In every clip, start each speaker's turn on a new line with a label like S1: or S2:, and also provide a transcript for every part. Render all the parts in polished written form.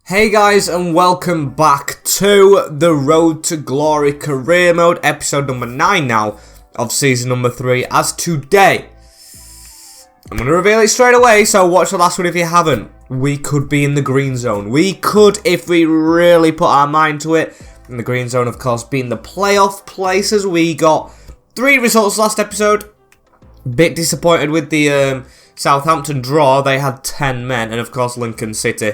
S1: Hey guys, and welcome back to the Road to Glory Career Mode, episode number 9 now of season number 3, as today, I'm going to reveal it straight away, so watch the last one if you haven't. We could be in the green zone. We could if we really put our mind to it. And the green zone, of course, being the playoff places. We got 3 results last episode. Bit disappointed with the Southampton draw. They had 10 men, and of course Lincoln City.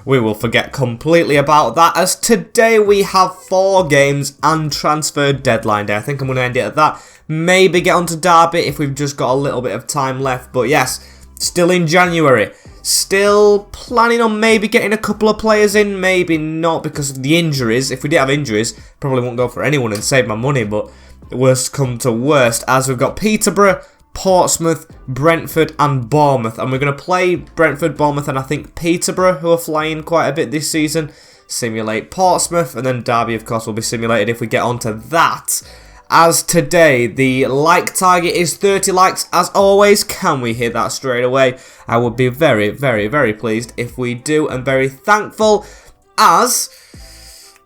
S1: We will forget completely about that, as today we have 4 games and transfer deadline day. I think I'm going to end it at that. Maybe get onto Derby if we've just got a little bit of time left. But yes, still in January. Still planning on maybe getting a couple of players in. Maybe not because of the injuries. If we did have injuries, probably won't go for anyone and save my money. But worst come to worst, as we've got Peterborough, Portsmouth, Brentford and Bournemouth, and we're going to play Brentford, Bournemouth and I think Peterborough, who are flying quite a bit this season, simulate Portsmouth, and then Derby of course will be simulated if we get onto that. As today the like target is 30 likes as always. Can we hit that straight away? I would be very, very, very pleased if we do, and very thankful, as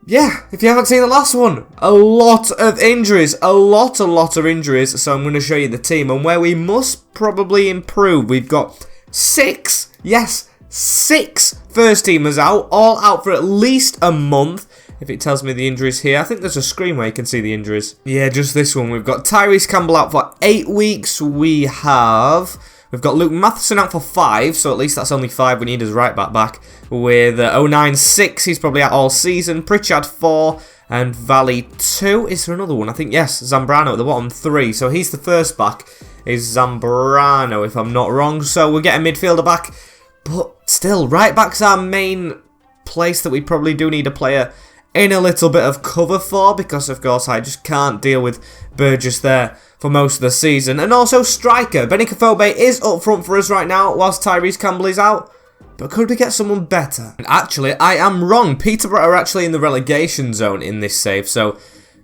S1: yeah, if you haven't seen the last one, a lot of injuries, a lot of injuries, so I'm going to show you the team and where we must probably improve. We've got 6, yes, 6 first teamers out, all out for at least a month, if it tells me the injuries here. I think there's a screen where you can see the injuries. Yeah, just this one. We've got Tyrese Campbell out for 8 weeks, we've got Luke Matheson out for 5, so at least that's only 5 we need his right back. With 096, he's probably out all season. Pritchard 4 and Valley 2. Is there another one? I think yes, Zambrano at the bottom 3. So he's the first back, is Zambrano if I'm not wrong. So we'll get a midfielder back, but still, right back's our main place that we probably do need a player in a little bit of cover for, because of course I just can't deal with Burgess there for most of the season. And also striker, Benny Kofobe is up front for us right now whilst Tyrese Campbell is out. But could we get someone better? And actually, I am wrong. Peterborough are actually in the relegation zone in this save. So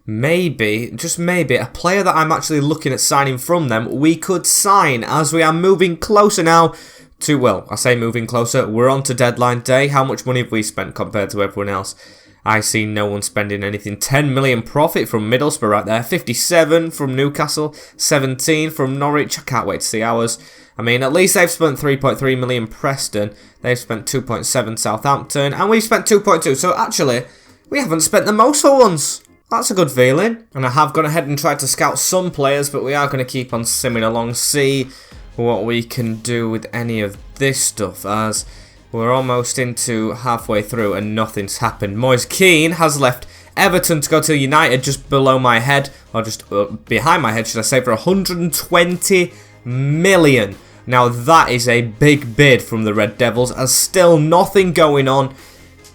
S1: maybe, just maybe, a player that I'm actually looking at signing from them, we could sign, as we are moving closer now to, well, I say moving closer, we're on to deadline day. How much money have we spent compared to everyone else? I see no one spending anything. 10 million profit from Middlesbrough right there. 57 from Newcastle. 17 from Norwich. I can't wait to see ours. I mean, at least they've spent 3.3 million Preston. They've spent 2.7 Southampton. And we've spent 2.2. So actually, we haven't spent the most for once. That's a good feeling. And I have gone ahead and tried to scout some players, but we are going to keep on simming along. See what we can do with any of this stuff, as we're almost into halfway through and nothing's happened. Moise Keane has left Everton to go to United, just below my head, or just behind my head, should I say, for 120 million. Now that is a big bid from the Red Devils, as still nothing going on.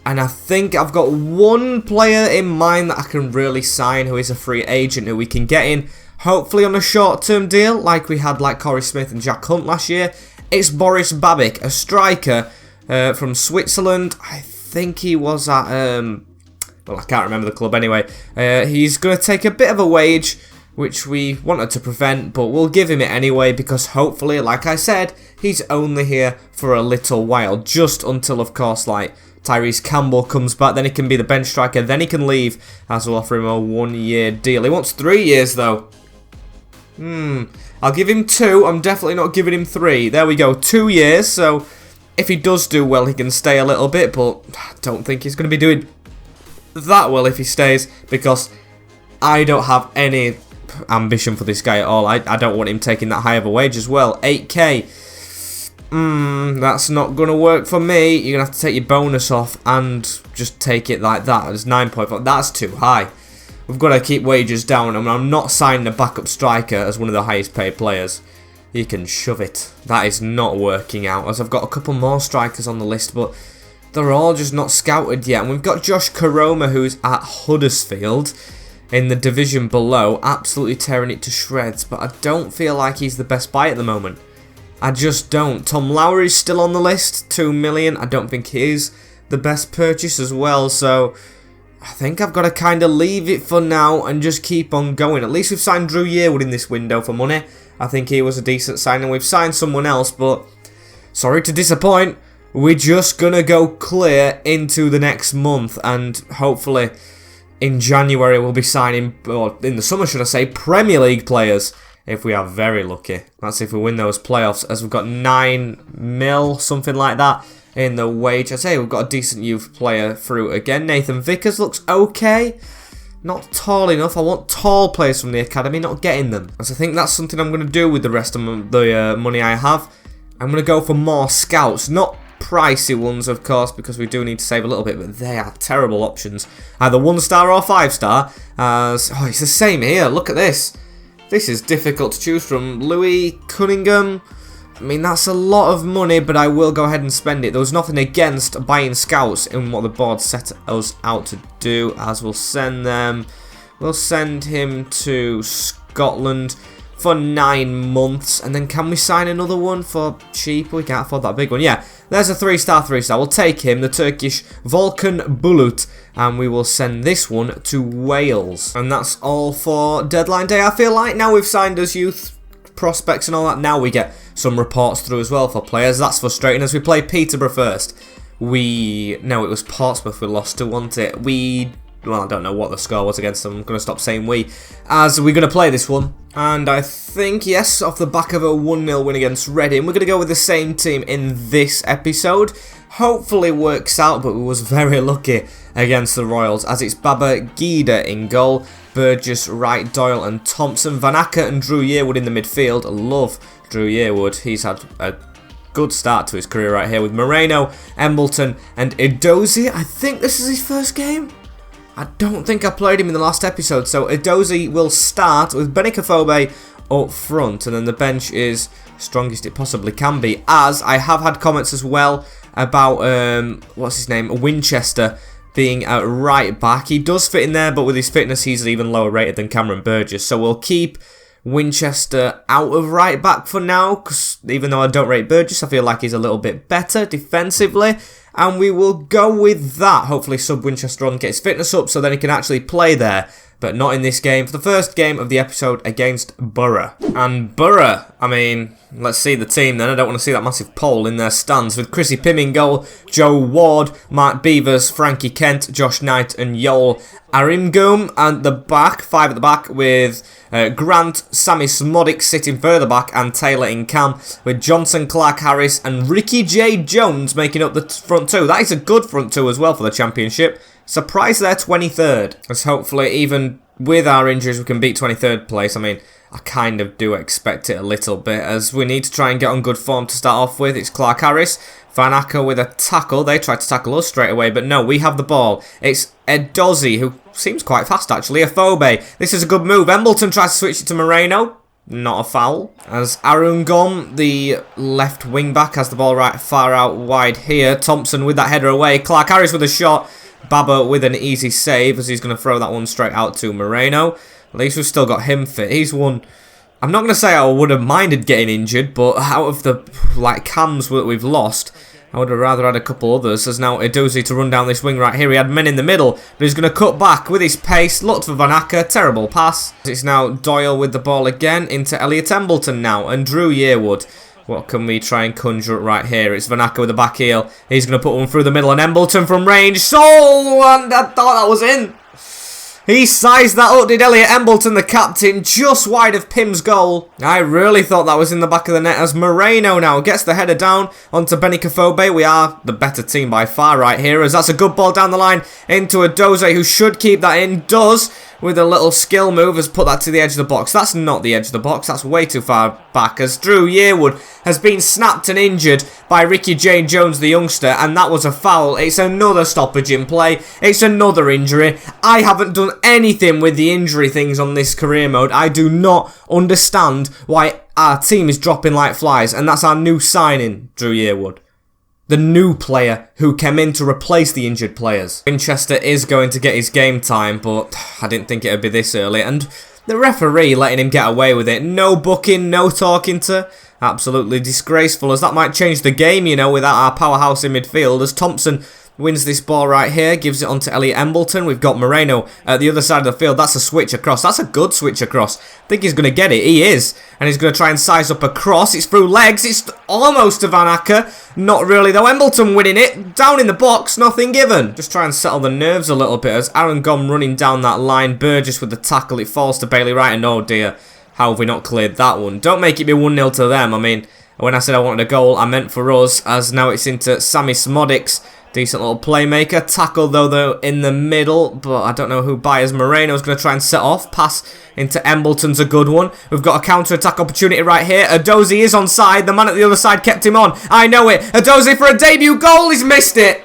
S1: And I think I've got one player in mind that I can really sign, who is a free agent, who we can get in, hopefully on a short-term deal, like we had like Corey Smith and Jack Hunt last year. It's Boris Babic, a striker from Switzerland. I think he was at, well, I can't remember the club anyway. He's going to take a bit of a wage, which we wanted to prevent, but we'll give him it anyway, because hopefully, like I said, he's only here for a little while, just until, of course, like Tyrese Campbell comes back, then he can be the bench striker, then he can leave, as we'll offer him a 1-year deal. He wants 3 years, though. I'll give him 2, I'm definitely not giving him 3. There we go, 2 years, so if he does do well, he can stay a little bit, but I don't think he's going to be doing that well if he stays, because I don't have any ambition for this guy at all. I don't want him taking that high of a wage as well. 8k. That's not going to work for me. You're going to have to take your bonus off and just take it like that. It's 9.5. That's too high. We've got to keep wages down. I mean, I'm not signing a backup striker as one of the highest paid players. You can shove it. That is not working out, as I've got a couple more strikers on the list, but they're all just not scouted yet. And we've got Josh Karoma, who's at Huddersfield in the division below, absolutely tearing it to shreds, but I don't feel like he's the best buy at the moment. I just don't. Tom Lowry's still on the list, 2 million. I don't think he is the best purchase as well, so I think I've got to kind of leave it for now and just keep on going. At least we've signed Drew Yearwood in this window for money. I think he was a decent signing. We've signed someone else, but sorry to disappoint. we're just going to go clear into the next month, and hopefully in January we'll be signing, or in the summer should I say, Premier League players, if we are very lucky. That's if we win those playoffs, as we've got 9 mil, something like that, in the wage. I say we've got a decent youth player through again. Nathan Vickers looks okay. Not tall enough. I want tall players from the academy, not getting them. As I think that's something I'm going to do with the rest of the money I have. I'm going to go for more scouts, not pricey ones, of course, because we do need to save a little bit, but they are terrible options. Either 1-star or 5-star. As it's the same here. Look at this. This is difficult to choose from. Louis Cunningham. I mean, that's a lot of money, but I will go ahead and spend it. There was nothing against buying scouts in what the board set us out to do, as we'll send them. We'll send him to Scotland for 9 months, and then can we sign another one for cheap? We can't afford that big one. Yeah, there's a 3-star, 3-star. We'll take him, the Turkish Volkan Bulut, and we will send this one to Wales. And that's all for deadline day, I feel like. Now we've signed us youth prospects and all that, now we get some reports through as well for players. That's frustrating, as we play Peterborough first. No, it was Portsmouth we lost to, wasn't it? Well, I don't know what the score was against them. I'm going to stop saying we, as we're going to play this one. And I think, yes, off the back of a 1-0 win against Reading, we're going to go with the same team in this episode. Hopefully works out, but we was very lucky against the Royals, as it's Baba Gida in goal, Burgess, Wright, Doyle and Thompson, Van Acker and Drew Yearwood in the midfield. I love Drew Yearwood. He's had a good start to his career right here with Moreno, Embleton and Edozie. I think this is his first game. I don't think I played him in the last episode, so Edozie will start with Benikafobe up front, and then the bench is strongest it possibly can be, as I have had comments as well about, what's his name, Winchester being a right back. He does fit in there, but with his fitness he's even lower rated than Cameron Burgess, so we'll keep Winchester out of right back for now, because even though I don't rate Burgess, I feel like he's a little bit better defensively. And we will go with that. Hopefully sub Winchester on, get his fitness up so then he can actually play there. But not in this game. For the first game of the episode against Borough. And Borough, I mean, let's see the team then. I don't want to see that massive pole in their stands. With Chrissy Pym in goal, Joe Ward, Mark Beavers, Frankie Kent, Josh Knight and Yoel Arimgum. And the back, 5 at the back with Grant, Sammy Smodic sitting further back and Taylor in cam. With Johnson, Clark Harris and Ricky J. Jones making up the front two. That is a good front two as well for the Championship. Surprised they're 23rd, as hopefully even with our injuries we can beat 23rd place. I mean, I kind of do expect it a little bit, as we need to try and get on good form to start off with. It's Clark Harris, Van Acker with a tackle. They tried to tackle us straight away, but no, we have the ball. It's Edozie, who seems quite fast actually. Afobe, this is a good move. Embleton tries to switch it to Moreno. Not a foul. As Arungom, the left wing back, has the ball right far out wide here. Thompson with that header away. Clark Harris with a shot. Baba with an easy save, as he's going to throw that one straight out to Moreno. At least we've still got him fit. He's one. I'm not going to say I would have minded getting injured, but out of the cams that we've lost, I would have rather had a couple others. There's now Edozie to run down this wing right here. He had men in the middle, but he's going to cut back with his pace. Looked for Van Acker. Terrible pass. It's now Doyle with the ball again into Elliot Embleton now, and Drew Yearwood. What can we try and conjure up right here? It's Van Acker with the back heel. He's going to put one through the middle, and Embleton from range. And I thought that was in. He sized that up, did Elliot Embleton, the captain, just wide of Pym's goal. I really thought that was in the back of the net, as Moreno now gets the header down onto Benikafobe. We are the better team by far right here, as that's a good ball down the line into Edozie, who should keep that in. Does, with a little skill move, has put that to the edge of the box. That's not the edge of the box, that's way too far back, as Drew Yearwood has been snapped and injured by Ricky J. Jones, the youngster, and that was a foul. It's another stoppage in play. It's another injury. I haven't done anything with the injury things on this career mode. I do not understand why our team is dropping like flies, and that's our new signing, Drew Yearwood. The new player who came in to replace the injured players. Winchester is going to get his game time, but I didn't think it would be this early. And the referee letting him get away with it. No booking, no talking to. Absolutely disgraceful, as that might change the game, you know, without our powerhouse in midfield. As Thompson wins this ball right here, gives it on to Elliot Embleton. We've got Moreno at the other side of the field. That's a switch across. That's a good switch across. I think he's going to get it. He is. And he's going to try and size up a cross. It's through legs. It's almost to Van Acker. Not really, though. Embleton winning it. Down in the box. Nothing given. Just try and settle the nerves a little bit as Aaron Gom running down that line. Burgess with the tackle. It falls to Bailey Wright. And oh dear, how have we not cleared that one? Don't make it be 1-0 to them. I mean, when I said I wanted a goal, I meant for us, as now it's into Sammy Smodics. Decent little playmaker. Tackle, though, in the middle, but I don't know who Byers. Moreno's going to try and set off. Pass into Embleton's a good one. We've got a counter-attack opportunity right here. Adobe is onside. The man at the other side kept him on. I know it. Adobe for a debut goal. He's missed it.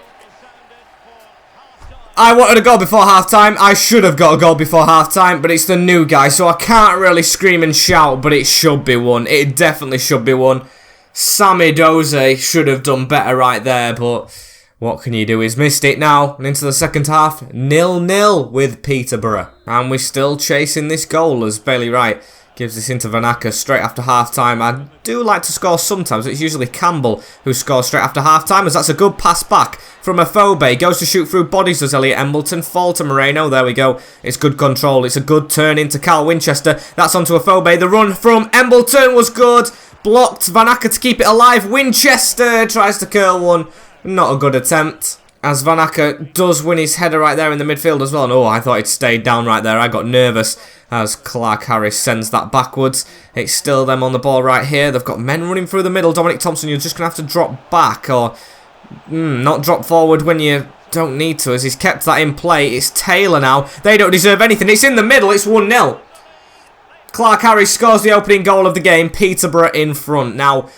S1: I wanted a goal before half-time. I should have got a goal before half-time, but it's the new guy, so I can't really scream and shout, but it should be one. It definitely should be one. Sammy Doze should have done better right there, but what can you do? He's missed it now. And into the second half, 0-0 with Peterborough. And we're still chasing this goal as Bailey Wright gives this into Van Acker straight after half-time. I do like to score sometimes. It's usually Campbell who scores straight after half-time, as that's a good pass back from Afobe. Goes to shoot through bodies, does Elliot Embleton. Fall to Moreno. There we go. It's good control. It's a good turn into Carl Winchester. That's onto Afobe. The run from Embleton was good. Blocked. Van Acker to keep it alive. Winchester tries to curl one. Not a good attempt. As Van Acker does win his header right there in the midfield as well. And oh, I thought he'd stayed down right there. I got nervous as Clark Harris sends that backwards. It's still them on the ball right here. They've got men running through the middle. Dominic Thompson, you're just going to have to drop back or not drop forward when you don't need to, as he's kept that in play. It's Taylor now. They don't deserve anything. It's in the middle. It's 1-0. Clark Harris scores the opening goal of the game. Peterborough in front. Now,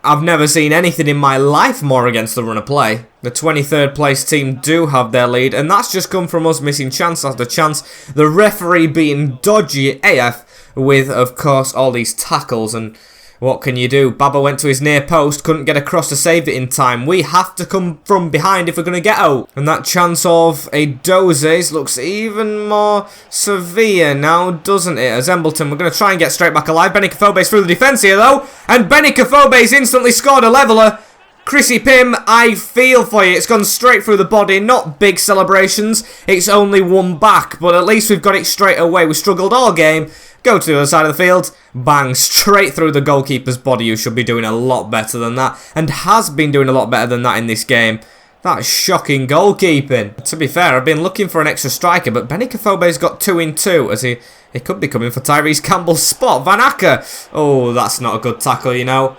S1: I've never seen anything in my life more against the run of play. The 23rd place team do have their lead, and that's just come from us missing chance after chance. The referee being dodgy AF with, of course, all these tackles, and what can you do? Baba went to his near post, couldn't get across to save it in time. We have to come from behind if we're going to get out. And that chance of a Doze's looks even more severe now, doesn't it? As Embleton, we're going to try and get straight back alive. Benny Kafobe's through the defence here, though. And Benny Kafobe's instantly scored a leveller. Chrissy Pym, I feel for you. It's gone straight through the body. Not big celebrations. It's only one back, but at least we've got it straight away. We struggled all game. Go to the other side of the field. Bang, straight through the goalkeeper's body. You should be doing a lot better than that. And has been doing a lot better than that in this game. That's shocking goalkeeping. To be fair, I've been looking for an extra striker, but Benny Kafobe's got 2 in 2, as he could be coming for Tyrese Campbell's spot. Van Acker. Oh, that's not a good tackle, you know.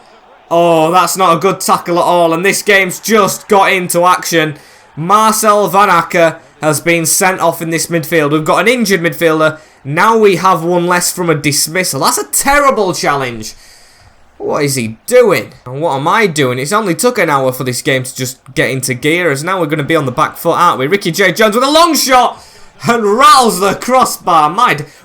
S1: Oh, that's not a good tackle at all. And this game's just got into action. Marcel Van Acker has been sent off in this midfield. We've got an injured midfielder. Now we have one less from a dismissal. That's a terrible challenge. What is he doing? And what am I doing? It's only took an hour for this game to just get into gear, as now we're going to be on the back foot, aren't we? Ricky J. Jones with a long shot and rattles the crossbar.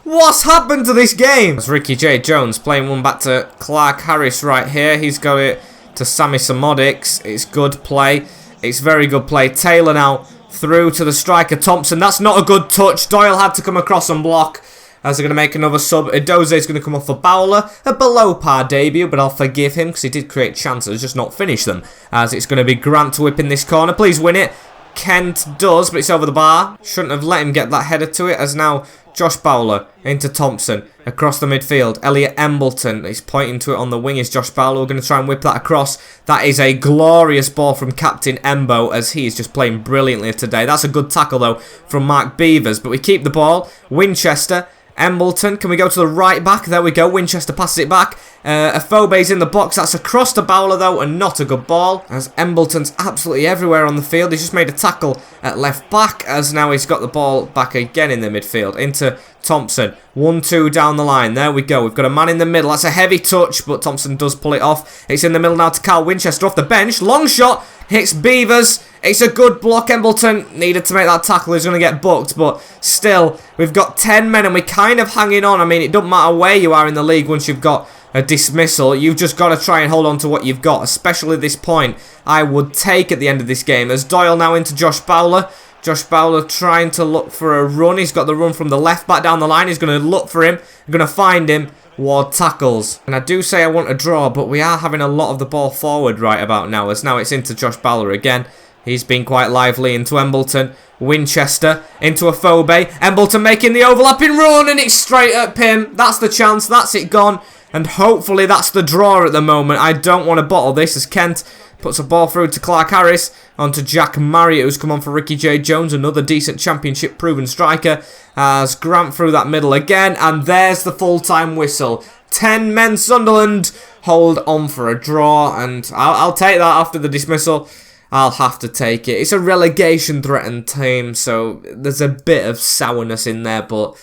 S1: What's happened to this game? It's Ricky J. Jones playing one back to Clark Harris right here. He's got it to Sammy Samodics. It's good play. It's very good play. Taylor now through to the striker Thompson. That's not a good touch. Doyle had to come across and block, as they're going to make another sub. Edoze is going to come off for Bowler. A below par debut, but I'll forgive him because he did create chances, just not finish them. As it's going to be Grant to whip in this corner. Please win it. Kent does, but it's over the bar. Shouldn't have let him get that header to it, as now Josh Bowler into Thompson across the midfield. Elliot Embleton is pointing to it on the wing. Is Josh Bowler. We're going to try and whip that across. That is a glorious ball from Captain Embo, as he is just playing brilliantly today. That's a good tackle, though, from Mark Beavers, but we keep the ball. Winchester. Embleton, can we go to the right back? There we go. Winchester passes it back. Afobe's in the box. That's across to Bowler, though, and not a good ball, as Embleton's absolutely everywhere on the field. He's just made a tackle at left back, as now he's got the ball back again in the midfield. Into Thompson. 1-2 down the line. There we go. We've got a man in the middle. That's a heavy touch, but Thompson does pull it off. It's in the middle now to Carl Winchester off the bench. Long shot. Hits Beavers. It's a good block. Embleton needed to make that tackle. He's going to get booked, but still, we've got 10 men and we're kind of hanging on. I mean, it doesn't matter where you are in the league once you've got a dismissal. You've just got to try and hold on to what you've got, especially this point I would take at the end of this game. As Doyle now into Josh Bowler. Josh Bowler trying to look for a run. He's got the run from the left back down the line. He's going to look for him. Going to find him. Ward tackles. And I do say I want a draw, but we are having a lot of the ball forward right about now, as now it's into Josh Bowler again. He's been quite lively into Embleton. Winchester into Afobe. Embleton making the overlapping run, and it's straight at Pim. That's the chance. That's it gone. And hopefully that's the draw at the moment. I don't want to bottle this as Kent puts a ball through to Clark Harris. Onto Jack Marriott, who's come on for Ricky J. Jones. Another decent championship proven striker. As Grant through that middle again. And there's the full-time whistle. 10 men Sunderland hold on for a draw. And I'll take that after the dismissal. I'll have to take it. It's a relegation-threatened team, so there's a bit of sourness in there, but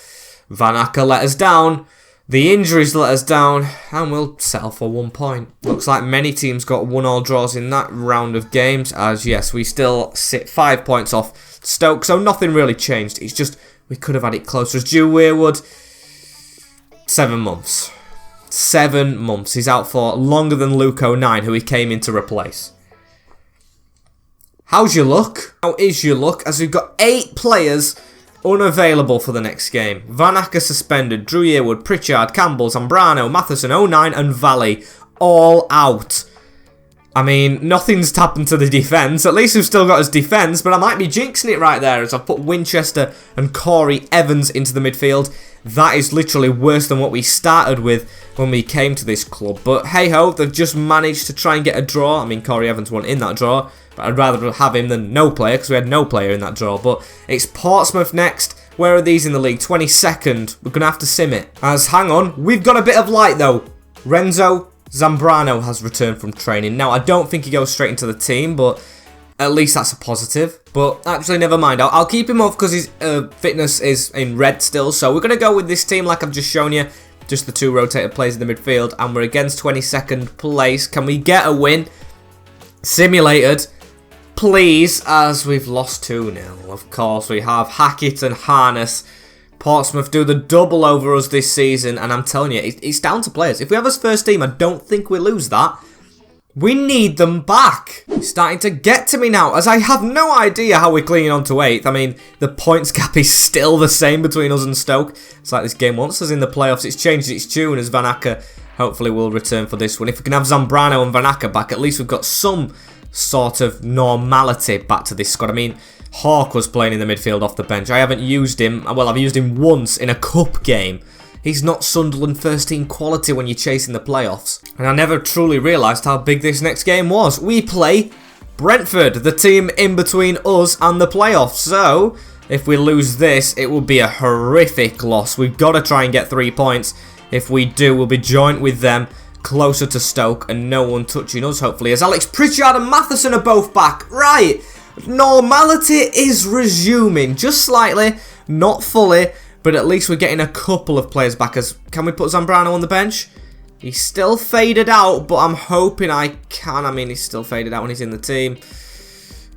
S1: Van Acker let us down. The injuries let us down, and we'll settle for 1 point. Looks like many teams got 1-1 draws in that round of games, as yes, we still sit 5 points off Stoke, so nothing really changed. It's just, we could have had it closer. As Drew Weirwood, 7 months. 7 months. He's out for longer than Luke 09, who he came in to replace. How's your luck? How is your luck? As we've got 8 players unavailable for the next game. Van Acker suspended, Drew Yearwood, Pritchard, Campbell, Zambrano, Matheson, 09 and Valley all out. I mean, nothing's happened to the defence. At least we've still got his defence, but I might be jinxing it right there as I've put Winchester and Corey Evans into the midfield. That is literally worse than what we started with when we came to this club. But hey-ho, they've just managed to try and get a draw. I mean, Corey Evans wasn't in that draw, but I'd rather have him than no player because we had no player in that draw. But it's Portsmouth next. Where are these in the league? 22nd. We're going to have to sim it. As, hang on, we've got a bit of light though. Renzo Zambrano has returned from training. Now, I don't think he goes straight into the team, but at least that's a positive. But actually, never mind. I'll keep him off because his fitness is in red still. So we're going to go with this team like I've just shown you. Just the 2 rotated players in the midfield. And we're against 22nd place. Can we get a win? Simulated. Please, as we've lost 2-0. Of course, we have Hackett and Harness. Portsmouth do the double over us this season. And I'm telling you, it's down to players. If we have his first team, I don't think we lose that. We need them back. It's starting to get to me now, as I have no idea how we're clinging on to 8th. I mean, the points gap is still the same between us and Stoke. It's like this game wants us in the playoffs. It's changed its tune as Van Acker hopefully will return for this one. If we can have Zambrano and Van Acker back, at least we've got some sort of normality back to this squad. I mean, Hawk was playing in the midfield off the bench. I haven't used him. Well, I've used him once in a cup game. He's not Sunderland first team quality when you're chasing the playoffs. And I never truly realised how big this next game was. We play Brentford, the team in between us and the playoffs. So, if we lose this, it will be a horrific loss. We've got to try and get 3 points. If we do, we'll be joint with them, closer to Stoke, and no one touching us, hopefully. As Alex Pritchard and Matheson are both back. Right, normality is resuming. Just slightly, not fully. But at least we're getting a couple of players back. As can we put Zambrano on the bench? He's still faded out, but I'm hoping I can. I mean, he's still faded out when he's in the team.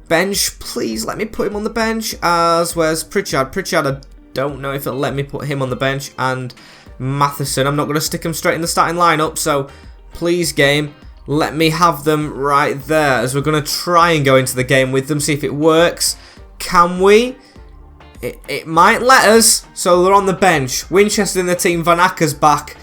S1: Bench, please let me put him on the bench. As where's Pritchard? Pritchard, I don't know if it'll let me put him on the bench. And Matheson, I'm not going to stick him straight in the starting lineup. So please, game, let me have them right there. As we're going to try and go into the game with them, see if it works. Can we? It might let us, so they're on the bench. Winchester in the team, Van Acker's back.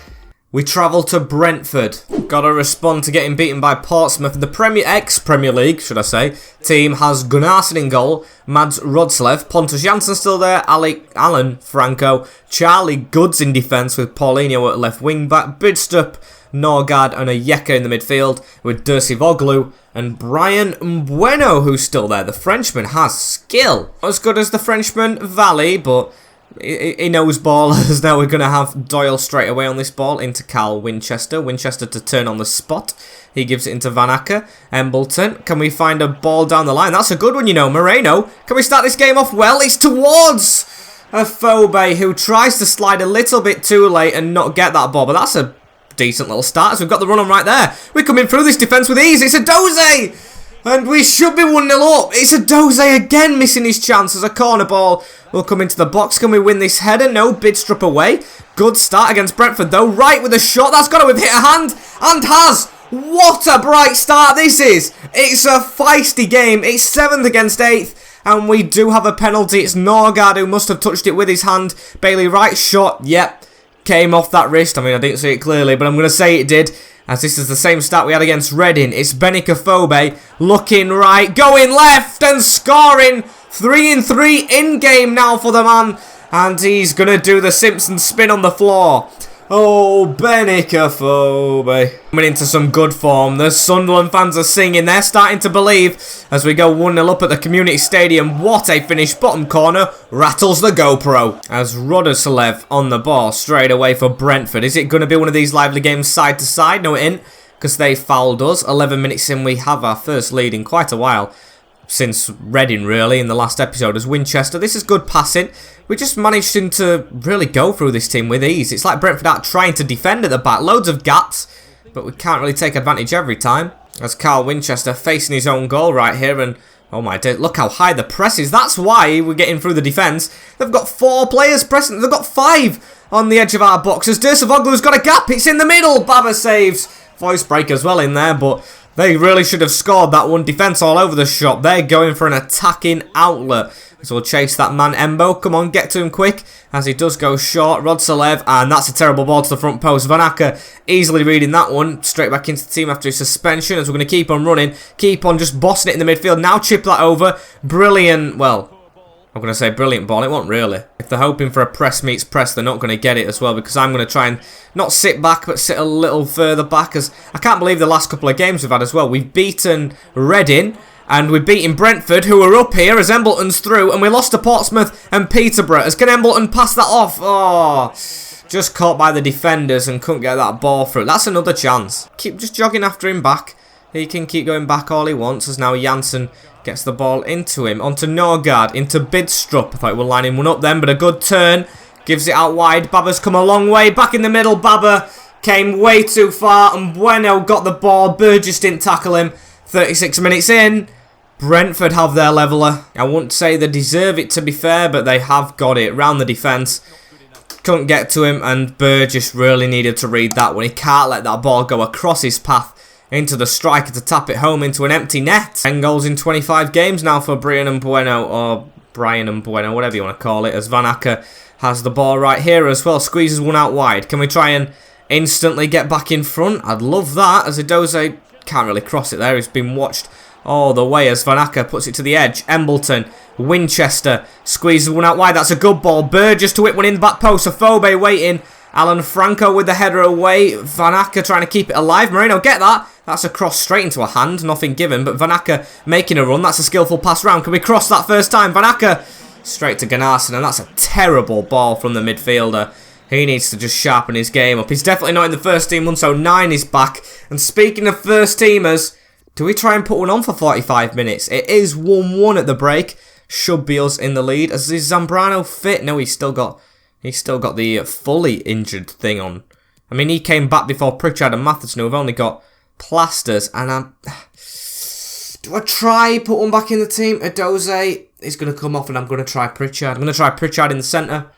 S1: We travel to Brentford. Gotta respond to getting beaten by Portsmouth. The ex-Premier League, should I say, team has Gunnarsson in goal, Mads Rodslev, Pontus Jansson still there, Alan Franco, Charlie Goods in defence with Paulinho at left wing back, Bidstrup, Norgard and Onyeka in the midfield with Dersi-Voglu and Brian Mbueno who's still there. The Frenchman has skill. Not as good as the Frenchman Valley, but he knows ball. As now we're going to have Doyle straight away on this ball into Cal Winchester. Winchester to turn on the spot. He gives it into Van Acker. Embleton. Can we find a ball down the line? That's a good one, you know. Moreno. Can we start this game off well? It's towards Afobe, who tries to slide a little bit too late and not get that ball. But that's a decent little start, as we've got the run on right there. We're coming through this defence with ease. It's Adobe! And we should be 1-0 up. It's Adobe again missing his chance as a corner ball will come into the box. Can we win this header? No, Bidstrup away. Good start against Brentford though. Right with a shot. That's got to have hit a hand. And has. What a bright start this is. It's a feisty game. It's 7th against 8th. And we do have a penalty. It's Norgard who must have touched it with his hand. Bailey Wright shot. Yep. Came off that wrist. I mean, I didn't see it clearly, but I'm going to say it did. as this is the same start we had against Reading. It's Benicophobe looking right, going left and scoring. 3-3 in-game now for the man. And he's going to do the Simpson spin on the floor. Oh, Benicophobe. Coming into some good form. The Sunderland fans are singing. They're starting to believe as we go 1-0 up at the Community Stadium. What a finish. Bottom corner. Rattles the GoPro. As Rodoslev on the ball straight away for Brentford. Is it going to be one of these lively games side to side? No, it ain't. Because they fouled us. 11 minutes in, we have our first lead in quite a while. Since Reading, really, in the last episode as Winchester. This is good passing. We just managed to really go through this team with ease. It's like Brentford are trying to defend at the back. Loads of gaps, but we can't really take advantage every time. As Carl Winchester facing his own goal right here. And, oh my dear, look how high the press is. That's why we're getting through the defence. They've got 4 players pressing. They've got 5 on the edge of our box. As Dursavoglu's got a gap. It's in the middle. Baba saves. Voice break as well in there, but they really should have scored that one. Defence all over the shop. They're going for an attacking outlet. So we'll chase that man, Embo. Come on, get to him quick. As he does go short. Rodoslev, and that's a terrible ball to the front post. Van Acker easily reading that one. Straight back into the team after his suspension. As we're going to keep on running. Keep on just bossing it in the midfield. Now chip that over. Brilliant, well, I'm going to say brilliant ball. It won't really. If they're hoping for a press meets press, they're not going to get it as well. Because I'm going to try and not sit back, but sit a little further back. As I can't believe the last couple of games we've had as well. We've beaten Reading. And we're beating Brentford, who are up here as Embleton's through. And we lost to Portsmouth and Peterborough. As can Embleton pass that off? Oh, just caught by the defenders and couldn't get that ball through. That's another chance. Keep just jogging after him back. He can keep going back all he wants. As now Janssen gets the ball into him. Onto Norgard, into Bidstrup. I thought we were lining one up then, but a good turn. Gives it out wide. Baba's come a long way. Back in the middle. Baba came way too far. And Bueno got the ball. Burgess didn't tackle him. 36 minutes in. Brentford have their leveller. I wouldn't say they deserve it, to be fair, but they have got it. Round the defence. Couldn't get to him, and Burgess really needed to read that one. He can't let that ball go across his path into the striker to tap it home into an empty net. 10 goals in 25 games now for Brian and Bueno, or Brian and Bueno, whatever you want to call it, as Van Acker has the ball right here as well. Squeezes one out wide. Can we try and instantly get back in front? I'd love that, as Adobe can't really cross it there. He's been watched all the way as Van Acker puts it to the edge. Embleton, Winchester, squeezes one out wide. That's a good ball. Burgess to whip one in the back post. Phobe waiting. Alan Franco with the header away. Van Acker trying to keep it alive. Moreno, get that. That's a cross straight into a hand. Nothing given, but Van Acker making a run. That's a skillful pass round. Can we cross that first time? Van Acker straight to Gunnarsson, and that's a terrible ball from the midfielder. He needs to just sharpen his game up. He's definitely not in the first team, so 9 is back. And speaking of first teamers, do we try and put one on for 45 minutes? It is 1-1 at the break. Should be us in the lead. Is Zambrano fit? No, he's still got the fully injured thing on. I mean, he came back before Pritchard and Matheson, who have only got plasters. And do I try put one back in the team? Adoze is going to come off, and I'm going to try Pritchard. I'm going to try Pritchard in the centre.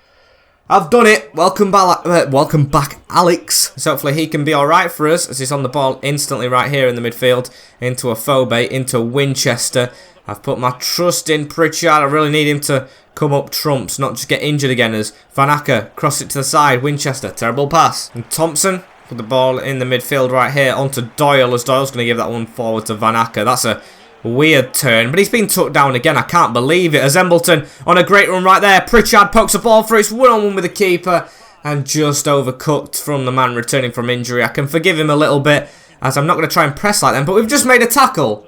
S1: I've done it. Welcome back, Alex. So hopefully he can be alright for us, as he's on the ball instantly right here in the midfield. Into a Phobe, into Winchester. I've put my trust in Pritchard. I really need him to come up trumps, not just get injured again, as Van Acker cross it to the side. Winchester, terrible pass. And Thompson put the ball in the midfield right here onto Doyle, as Doyle's going to give that one forward to Van Acker. That's a weird turn, but he's been tucked down again. I can't believe it. As Embleton on a great run right there. Pritchard pokes a ball through. It's 1-on-1 with the keeper and just overcooked from the man returning from injury. I can forgive him a little bit, as I'm not going to try and press like them, but we've just made a tackle.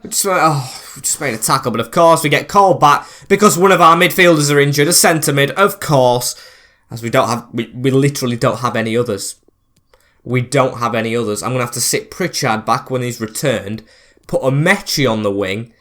S1: We just made a tackle, but of course we get called back because one of our midfielders are injured, a centre mid, of course, as we literally don't have any others. We don't have any others. I'm going to have to sit Pritchard back when he's returned, put a Mechie on the wing,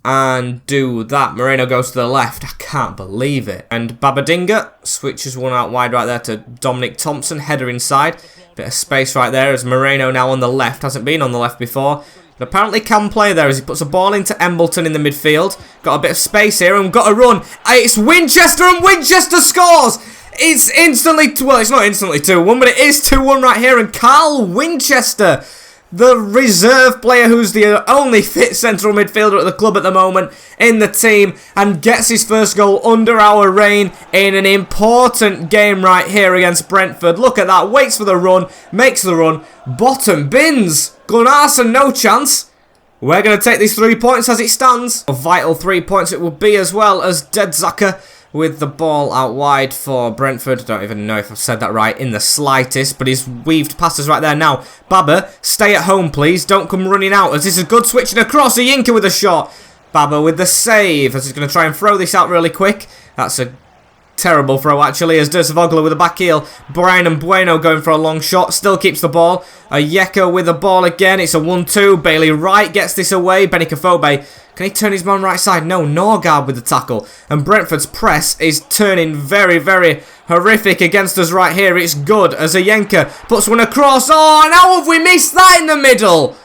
S1: and do that. Moreno goes to the left. I can't believe it. And Babadinga switches one out wide right there to Dominic Thompson. Header inside. Bit of space right there as Moreno now on the left. Hasn't been on the left before, but apparently can play there as he puts a ball into Embleton in the midfield. Got a bit of space here and we've got a run. It's Winchester, and Winchester scores! It's instantly, well, it's not instantly 2-1, but it is 2-1 right here. And Carl Winchester the reserve player who's the only fit central midfielder at the club at the moment in the team, and gets his first goal under our reign in an important game right here against Brentford. Look at that, waits for the run, makes the run, bottom bins. Gunnarsson, no chance. We're going to take these 3 points as it stands. A vital 3 points it will be, as well as Dedzaka with the ball out wide for Brentford. I don't even know if I've said that right in the slightest, but he's weaved past us right there now. Baba, stay at home, please. Don't come running out, as this is good switching across. Ayinka with a shot. Baba with the save, as he's going to try and throw this out really quick. That's a terrible throw, actually, as Dursavoglu with a back heel. Brian and Bueno going for a long shot. Still keeps the ball. Ayeka with the ball again. It's a 1-2. Bailey Wright gets this away. Benny Kafobe. Can he turn his man right side? No, Norgard with the tackle. And Brentford's press is turning very, very horrific against us right here. It's good as Ayinka puts one across. Oh, and how have we missed that in the middle?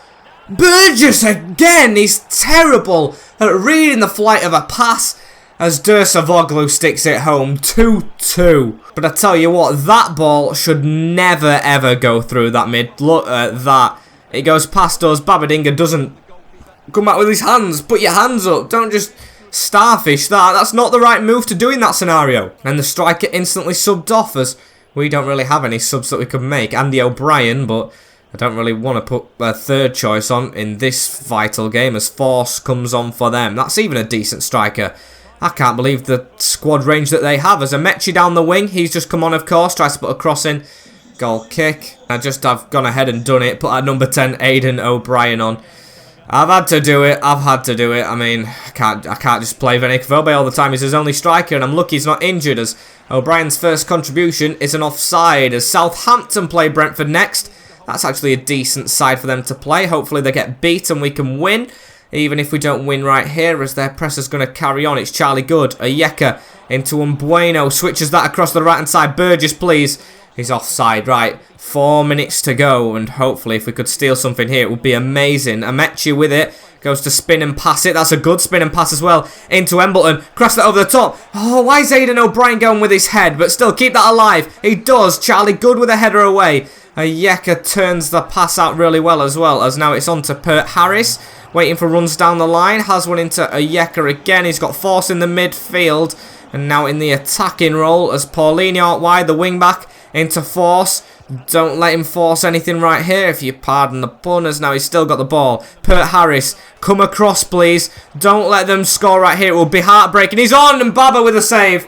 S1: Burgess again. He's terrible at reading the flight of a pass, as Dursavoglu sticks it home. 2-2. But I tell you what, that ball should never ever go through that mid. Look at that. It goes past us. Babadinga doesn't come back with his hands. Put your hands up. Don't just starfish that. That's not the right move to do in that scenario. And the striker instantly subbed off, as we don't really have any subs that we could make. Andy O'Brien, but I don't really want to put a third choice on in this vital game, as Force comes on for them. That's even a decent striker. I can't believe the squad range that they have. As Amechi down the wing, he's just come on, of course, tries to put a cross in. Goal kick. I've gone ahead and done it. Put our number 10, Aidan O'Brien, on. I've had to do it. I mean, I can't just play Benny Kafobe all the time. He's his only striker, and I'm lucky he's not injured, as O'Brien's first contribution is an offside, as Southampton play Brentford next. That's actually a decent side for them to play. Hopefully they get beat and we can win. Even if we don't win right here, as their press is going to carry on. It's Charlie Good. Ayeka into Mbueno. Switches that across the right-hand side. Burgess, please. He's offside. Right. 4 minutes to go. And hopefully if we could steal something here, it would be amazing. Amechi with it. Goes to spin and pass it. That's a good spin and pass as well. Into Embleton. Cross that over the top. Oh, why is Aidan O'Brien going with his head? But still, keep that alive. He does. Charlie Good with a header away. Ayeka turns the pass out really well, as now it's on to Pert Harris. Waiting for runs down the line. Has one into Ayeka again. He's got Force in the midfield. And now in the attacking role, as Paulinho out wide, the wing back into Force. Don't let him force anything right here, if you pardon the pun, as now he's still got the ball. Pert Harris, come across, please. Don't let them score right here. It will be heartbreaking. He's on, and Baba with a save.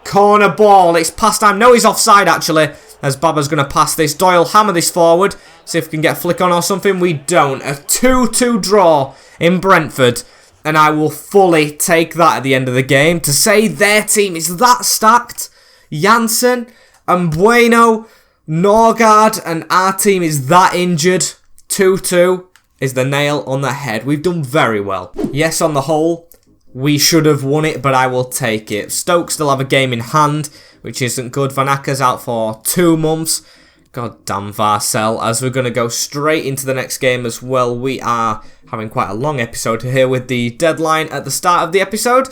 S1: Corner ball. It's past time. No, he's offside, actually, as Baba's going to pass this. Doyle, hammer this forward. See if we can get a flick on or something. We don't. A 2-2 draw in Brentford. And I will fully take that at the end of the game. To say their team is that stacked. Janssen and Bueno, Norgard, and our team is that injured. 2-2 is the nail on the head. We've done very well. Yes, on the whole, we should have won it, but I will take it. Stoke still have a game in hand, which isn't good. Van Acker's out for 2 months. God damn Varcel, as we're going to go straight into the next game as well. We are having quite a long episode here with the deadline at the start of the episode.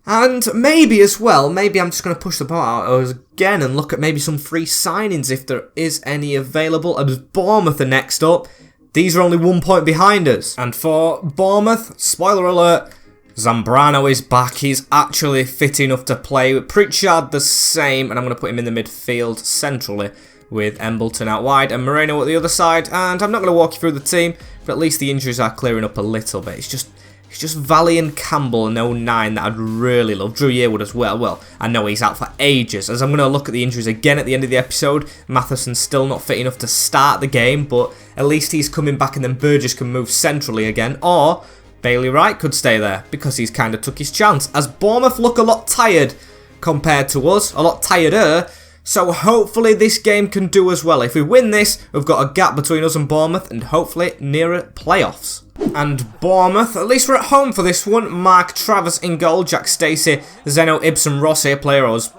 S1: And maybe as well, maybe I'm just going to push the ball out again and look at maybe some free signings if there is any available. As Bournemouth are next up. These are only 1 point behind us. And for Bournemouth, spoiler alert, Zambrano is back. He's actually fit enough to play. Pritchard the same, and I'm going to put him in the midfield centrally with Embleton out wide and Moreno at the other side. And I'm not going to walk you through the team, but at least the injuries are clearing up a little bit. It's just Valley and Campbell in 09 that I'd really love. Drew Yearwood as well. Well, I know he's out for ages, as I'm going to look at the injuries again at the end of the episode. Matheson's still not fit enough to start the game, but at least he's coming back, and then Burgess can move centrally again. Or Bailey Wright could stay there, because he's kind of took his chance. As Bournemouth look a lot tired compared to us, a lot tireder. So hopefully this game can do as well. If we win this, we've got a gap between us and Bournemouth, and hopefully nearer playoffs. And Bournemouth, at least we're at home for this one. Mark Travers in goal, Jack Stacey, Zeno Ibsen Rossi, a player as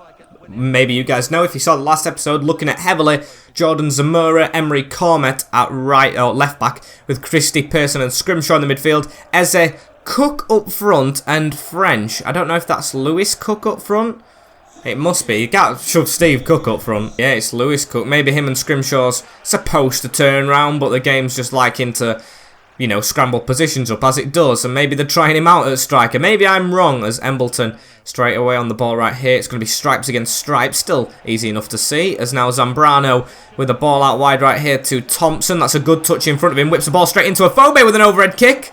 S1: maybe you guys know if you saw the last episode, looking at heavily. Jordan Zamora, Emery Cormet at right or left back, with Christie, Pearson and Scrimshaw in the midfield. Eze, Cook up front, and French. I don't know if that's Lewis Cook up front. It must be. You can't shove Steve Cook up front. Yeah, it's Lewis Cook. Maybe him and Scrimshaw's supposed to turn round, but the game's just liking to, you know, scramble positions up as it does. And maybe they're trying him out at striker. Maybe I'm wrong, as Embleton straight away on the ball right here. It's going to be stripes against stripes. Still easy enough to see. As now Zambrano with the ball out wide right here to Thompson. That's a good touch in front of him. Whips the ball straight into Afobe with an overhead kick.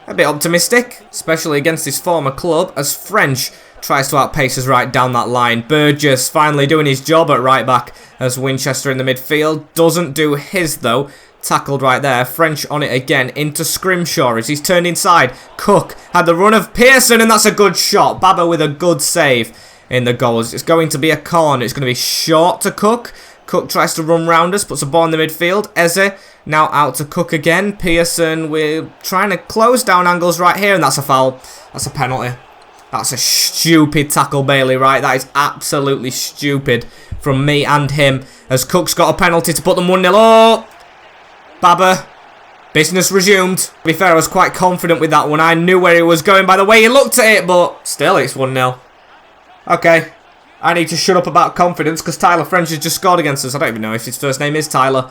S1: A bit optimistic, especially against his former club, as French tries to outpace us right down that line. Burgess finally doing his job at right back as Winchester in the midfield. Doesn't do his though. Tackled right there. French on it again into Scrimshaw as he's turned inside. Cook had the run of Pearson and that's a good shot. Baba with a good save in the goals. It's going to be a corner. It's going to be short to Cook. Cook tries to run round us, puts a ball in the midfield. Eze now out to Cook again. Pearson, we're trying to close down angles right here and that's a foul. That's a penalty. That's a stupid tackle, Bailey, right? That is absolutely stupid from me and him. As Cook's got a penalty to put them 1-0 up. Baba, business resumed. To be fair, I was quite confident with that one. I knew where he was going by the way he looked at it, but still it's 1-0. Okay, I need to shut up about confidence because Tyler French has just scored against us. I don't even know if his first name is Tyler.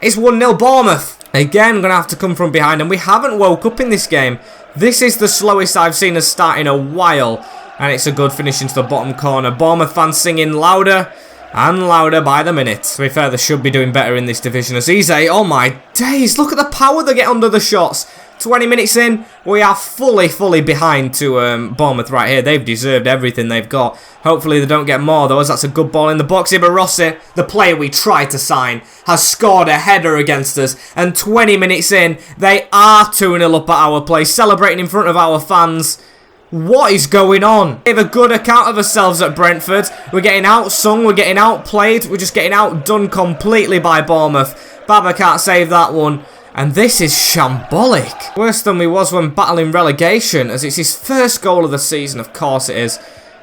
S1: It's 1-0 Bournemouth. Again, going to have to come from behind, and we haven't woke up in this game. This is the slowest I've seen us start in a while, and it's a good finish into the bottom corner. Bournemouth fans singing louder and louder by the minute. To be fair, they should be doing better in this division as Eze. Oh my days, look at the power they get under the shots. 20 minutes in, we are fully behind to Bournemouth right here. They've deserved everything they've got. Hopefully they don't get more though, as that's a good ball in the box. Ibarossi, the player we tried to sign, has scored a header against us. And 20 minutes in, they are 2-0 up at our place, celebrating in front of our fans. What is going on? We have a good account of ourselves at Brentford. We're getting outsung, we're getting outplayed, we're just getting outdone completely by Bournemouth. Baba can't save that one. And this is shambolic. Worse than we was when battling relegation, as it's his first goal of the season, of course it is,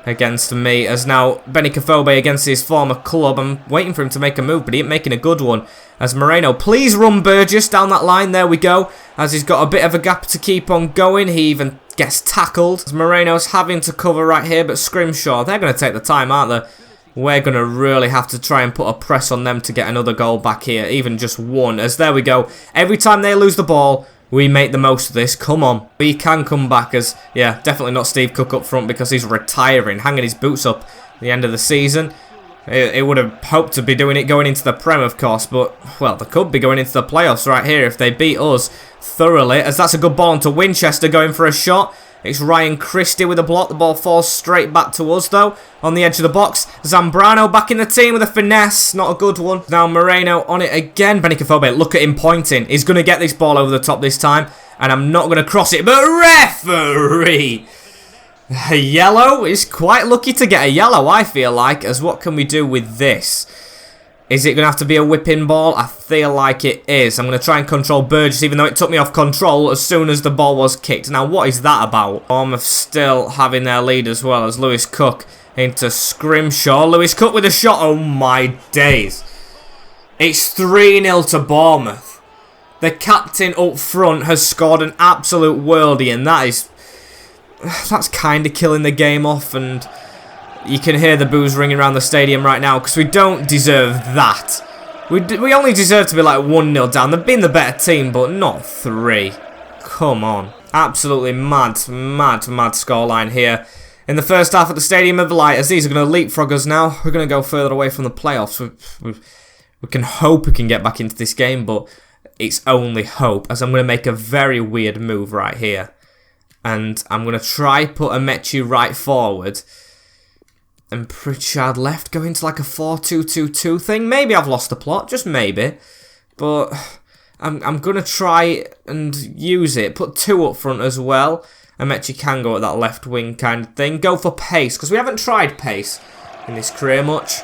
S1: against me. As now Benny Kafobe against his former club. I'm waiting for him to make a move, but he ain't making a good one. As Moreno, please run Burgess down that line. There we go. As he's got a bit of a gap to keep on going. He even gets tackled. As Moreno's having to cover right here, but Scrimshaw, they're going to take the time, aren't they? We're going to really have to try and put a press on them to get another goal back here. Even just one. As there we go. Every time they lose the ball, we make the most of this. Come on. We can come back as, yeah, definitely not Steve Cook up front because he's retiring. Hanging his boots up at the end of the season. It would have hoped to be doing it going into the Prem, of course. But, well, they could be going into the playoffs right here if they beat us thoroughly. As that's a good ball onto Winchester going for a shot. It's Ryan Christie with a block. The ball falls straight back to us, though, on the edge of the box. Zambrano back in the team with a finesse. Not a good one. Now Moreno on it again. Benny Kafobe, look at him pointing. He's going to get this ball over the top this time. And I'm not going to cross it. But referee! A yellow? He's quite lucky to get a yellow, I feel like. As what can we do with this? Is it going to have to be a whipping ball? I feel like it is. I'm going to try and control Burgess, even though it took me off control as soon as the ball was kicked. Now, what is that about? Bournemouth still having their lead as well as Lewis Cook into Scrimshaw. Lewis Cook with a shot. Oh, my days. It's 3-0 to Bournemouth. The captain up front has scored an absolute worldie, and that's kind of killing the game off, and you can hear the boos ringing around the stadium right now because we don't deserve that. We only deserve to be like 1-0 down. They've been the better team, but not 3. Come on. Absolutely mad scoreline here. In the first half at the Stadium of Light, as these are going to leapfrog us now. We're going to go further away from the playoffs. We can hope we can get back into this game, but it's only hope, as I'm going to make a very weird move right here. And I'm going to try put Amechi right forward. And Pritchard left, going to like a 4-2-2-2 thing. Maybe I've lost the plot, just maybe. But I'm going to try and use it. Put 2 up front as well. Amechi can go at that left wing kind of thing. Go for pace, because we haven't tried pace in this career much.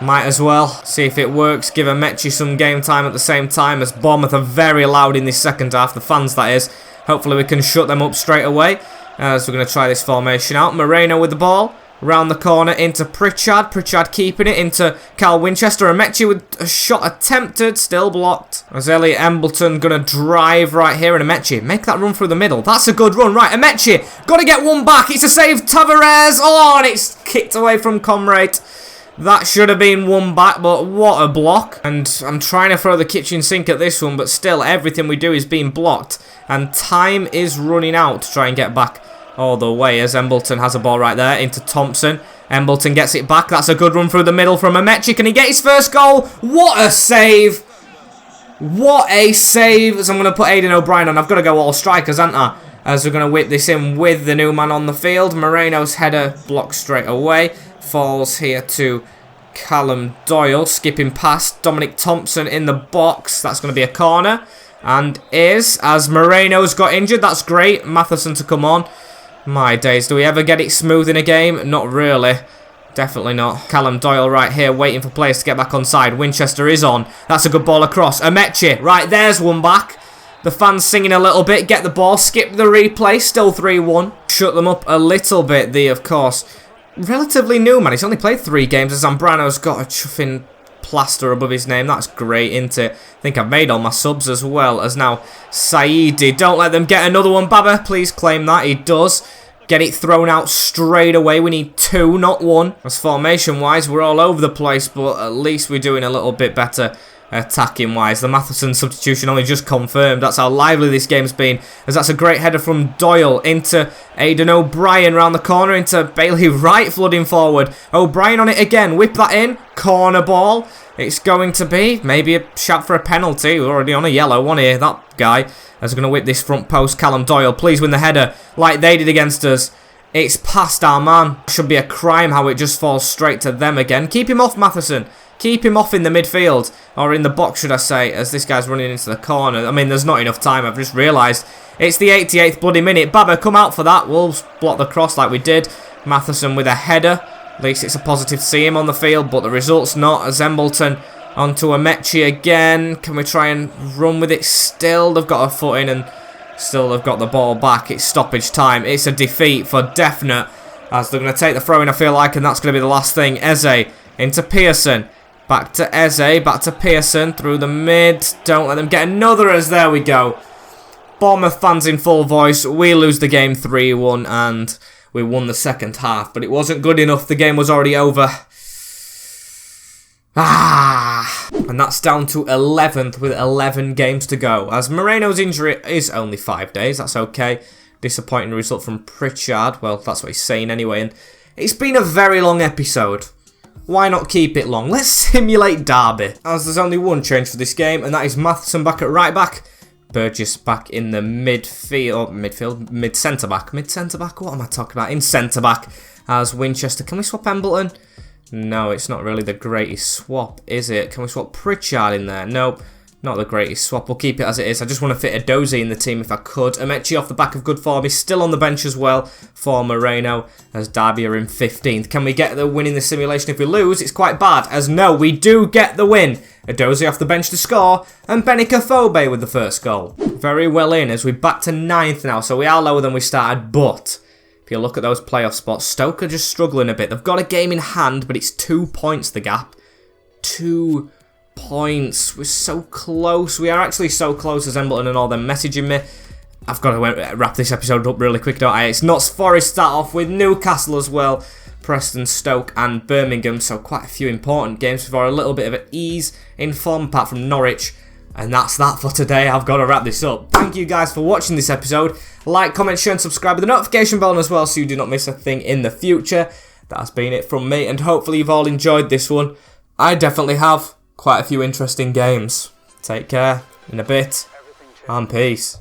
S1: Might as well see if it works. Give Amechi some game time at the same time, as Bournemouth are very loud in this second half. The fans, that is. Hopefully we can shut them up straight away. As we're going to try this formation out. Moreno with the ball. Round the corner into Pritchard. Pritchard keeping it into Carl Winchester. Amechi with a shot attempted. Still blocked. As Elliot Embleton going to drive right here. And Amechi, make that run through the middle. That's a good run. Right, Amechi, got to get one back. It's a save. Tavares. Oh, and it's kicked away from Comrade. That should have been one back, but what a block. And I'm trying to throw the kitchen sink at this one, but still, everything we do is being blocked. And time is running out to try and get back all the way as Embleton has a ball right there into Thompson. Embleton gets it back. That's a good run through the middle from Amechi. Can he get his first goal? What a save! What a save! As I'm going to put Aidan O'Brien on. I've got to go all strikers, haven't I? As we're going to whip this in with the new man on the field. Moreno's header blocked straight away. Falls here to Callum Doyle. Skipping past Dominic Thompson in the box. That's going to be a corner. And as Moreno's got injured. That's great. Matheson to come on. My days, do we ever get it smooth in a game? Not really. Definitely not. Callum Doyle right here waiting for players to get back on side. Winchester is on. That's a good ball across. Amechi, right, there's one back. The fans singing a little bit. Get the ball, skip the replay. Still 3-1. Shut them up a little bit. The, of course, relatively new man. He's only played 3 games. Zambrano's got a chuffing plaster above his name. That's great, isn't it? I think I've made all my subs as well. As now Saidi. Don't let them get another one. Baba, please claim that. He does. Get it thrown out straight away. We need 2, not 1. As formation-wise, we're all over the place, but at least we're doing a little bit better attacking-wise. The Matheson substitution only just confirmed. That's how lively this game's been. As that's a great header from Doyle into Aidan O'Brien round the corner into Bailey Wright flooding forward. O'Brien on it again. Whip that in. Corner ball. It's going to be maybe a shout for a penalty. We're already on a yellow one here. That guy. As we're going to whip this front post. Callum Doyle, please win the header like they did against us. It's past our man. Should be a crime how it just falls straight to them again. Keep him off, Matheson. Keep him off in the midfield. Or in the box, should I say, as this guy's running into the corner. I mean, there's not enough time. I've just realised. It's the 88th bloody minute. Baba, come out for that. Wolves block the cross like we did. Matheson with a header. At least it's a positive to see him on the field, but the result's not. As Embleton onto Amechi again. Can we try and run with it still? They've got a foot in and still they've got the ball back. It's stoppage time. It's a defeat for definite. As they're going to take the throw in, I feel like, and that's going to be the last thing. Eze into Pearson. Back to Eze. Back to Pearson. Through the mid. Don't let them get another as there we go. Bournemouth fans in full voice. We lose the game 3-1 and we won the second half. But it wasn't good enough. The game was already over. And that's down to 11th with 11 games to go. As Moreno's injury is only 5 days. That's okay. Disappointing result from Pritchard. Well, that's what he's saying anyway. And it's been a very long episode. Why not keep it long? Let's simulate Derby. As there's only one change for this game, and that is Matheson back at right back. Burgess back in the midfield. Mid-centre back. Mid-centre back? What am I talking about? In centre back. As Winchester. Can we swap Embleton? No, it's not really the greatest swap, is it? Can we swap Pritchard in there? Nope. Not the greatest swap. We'll keep it as it is. I just want to fit Adobe in the team if I could. Amechi off the back of good form. He's still on the bench as well for Moreno as Derby are in 15th. Can we get the win in the simulation? If we lose, it's quite bad. As no, we do get the win. Adobe off the bench to score and Benica Phobe with the first goal. Very well in as we're back to 9th now. So we are lower than we started, but if you look at those playoff spots, Stoke are just struggling a bit. They've got a game in hand, but it's 2 points the gap. 2 points. We're so close. We are actually so close as Embleton and all them messaging me. I've got to wrap this episode up really quick, don't I? It's Notts Forest start off with Newcastle as well. Preston, Stoke and Birmingham. So quite a few important games before a little bit of an ease in form apart from Norwich. And that's that for today. I've got to wrap this up. Thank you guys for watching this episode. Like, comment, share and subscribe with the notification bell on as well so you do not miss a thing in the future. That's been it from me and hopefully you've all enjoyed this one. I definitely have. Quite a few interesting games. Take care, in a bit, and peace.